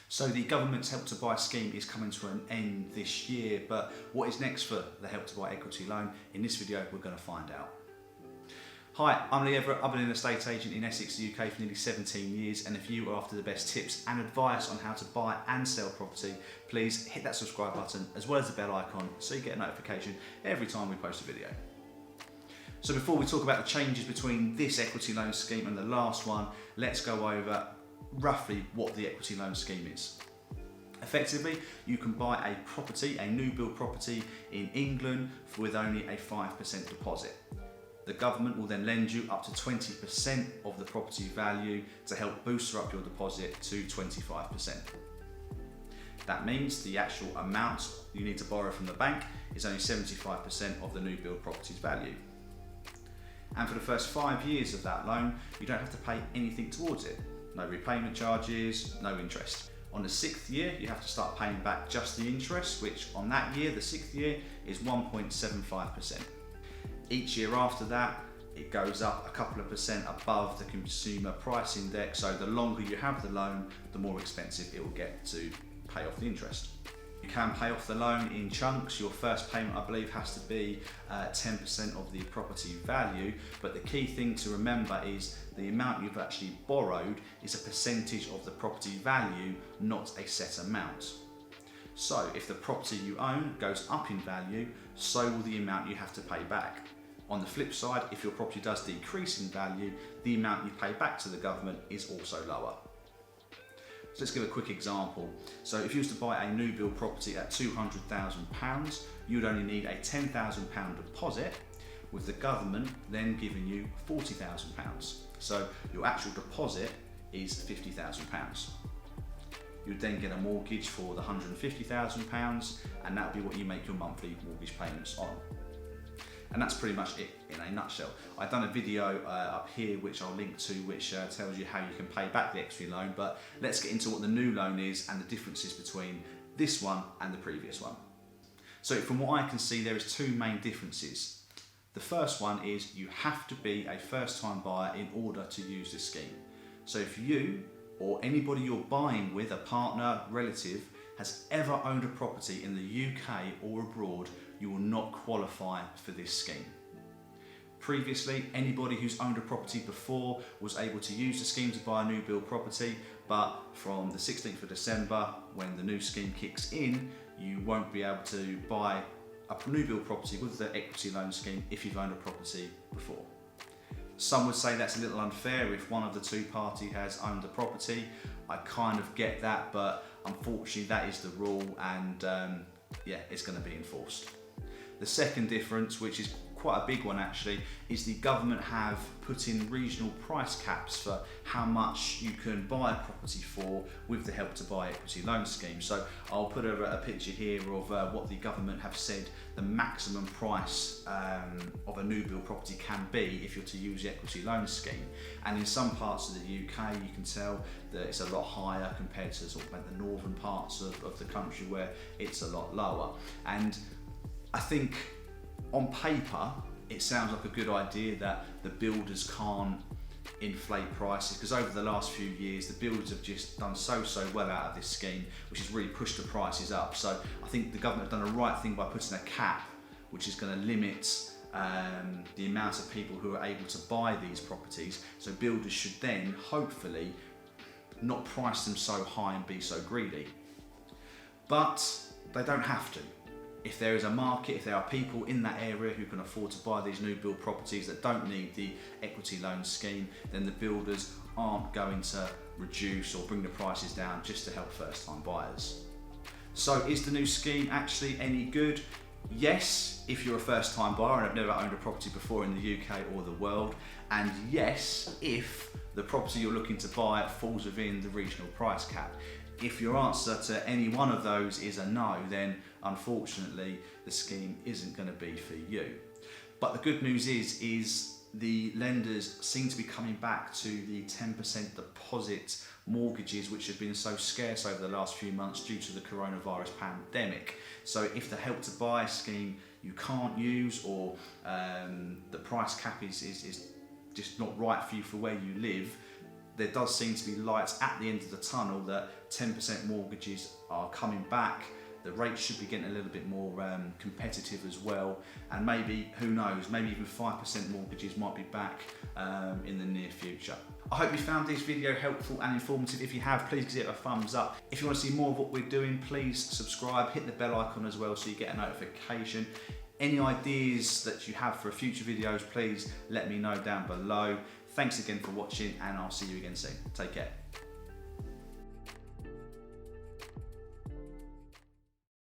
So the government's Help to Buy scheme is coming to an end this year, but what is next for the Help to Buy equity loan? In this video, we're going to find out. Hi, I'm Lee Everett. I've been an estate agent in Essex, UK for nearly 17 years, and if you are after the best tips and advice on how to buy and sell property, please hit that subscribe button as well as the bell icon so you get a notification every time we post a video. So before we talk about the changes between this equity loan scheme and the last one, let's go over roughly what the equity loan scheme is. Effectively, you can buy a property, a new build property in England with only a 5% deposit. The government will then lend you up to 20% of the property value to help boost up your deposit to 25%. That means the actual amount you need to borrow from the bank is only 75% of the new build property's value. And for the first 5 years of that loan, you don't have to pay anything towards it. No repayment charges, no interest. On the 6th year, you have to start paying back just the interest, which on that year, the 6th year, is 1.75%. Each year after that, it goes up a couple of percent above the consumer price index, so the longer you have the loan, the more expensive it will get to pay off the interest. You can pay off the loan in chunks. Your first payment, I believe, has to be 10% of the property value, but the key thing to remember is the amount you've actually borrowed is a percentage of the property value, not a set amount. So if the property you own goes up in value, so will the amount you have to pay back. On the flip side, if your property does decrease in value, the amount you pay back to the government is also lower. So let's give a quick example. So if you was to buy a new build property at £200,000, you'd only need a £10,000 deposit, with the government then giving you £40,000. So your actual deposit is £50,000. You'd then get a mortgage for the £150,000, and that would be what you make your monthly mortgage payments on. And that's pretty much it in a nutshell. I've done a video up here which I'll link to, which tells you how you can pay back the equity loan, but let's get into what the new loan is and the differences between this one and the previous one. So from what I can see, there is two main differences. The first one is you have to be a first-time buyer in order to use this scheme. So if you or anybody you're buying with, a partner, relative, has ever owned a property in the UK or abroad, you will not qualify for this scheme. Previously, anybody who's owned a property before was able to use the scheme to buy a new build property, but from the 16th of December, when the new scheme kicks in, you won't be able to buy a new build property with the equity loan scheme if you've owned a property before. Some would say that's a little unfair if one of the two parties has owned the property. I kind of get that, but unfortunately that is the rule, and yeah, it's going to be enforced. The second difference, which is quite a big one actually, is the government have put in regional price caps for how much you can buy a property for with the Help to Buy equity loan scheme. So I'll put a picture here of what the government have said the maximum price of a new build property can be if you're to use the equity loan scheme. And in some parts of the UK, you can tell that it's a lot higher compared to sort of like the northern parts of the country where it's a lot lower. And I think on paper, it sounds like a good idea that the builders can't inflate prices, because over the last few years, the builders have just done so well out of this scheme, which has really pushed the prices up. So I think the government have done the right thing by putting a cap, which is going to limit the amount of people who are able to buy these properties. So builders should then, hopefully, not price them so high and be so greedy. But they don't have to. If there is a market, if there are people in that area who can afford to buy these new build properties that don't need the equity loan scheme, then the builders aren't going to reduce or bring the prices down just to help first-time buyers. So is the new scheme actually any good? Yes, if you're a first-time buyer and have never owned a property before in the UK or the world, and yes, if the property you're looking to buy falls within the regional price cap. If your answer to any one of those is a no, then unfortunately the scheme isn't going to be for you. But the good news is the lenders seem to be coming back to the 10% deposit mortgages, which have been so scarce over the last few months due to the coronavirus pandemic. So if the Help to Buy scheme you can't use, or the price cap is just not right for you for where you live, there does seem to be lights at the end of the tunnel that 10% mortgages are coming back. The rates should be getting a little bit more competitive as well, and maybe, who knows, maybe even 5% mortgages might be back in the near future. I hope you found this video helpful and informative. If you have, please give it a thumbs up. If you want to see more of what we're doing, please subscribe, hit the bell icon as well so you get a notification. Any ideas that you have for future videos, please let me know down below. Thanks again for watching, and I'll see you again soon. Take care.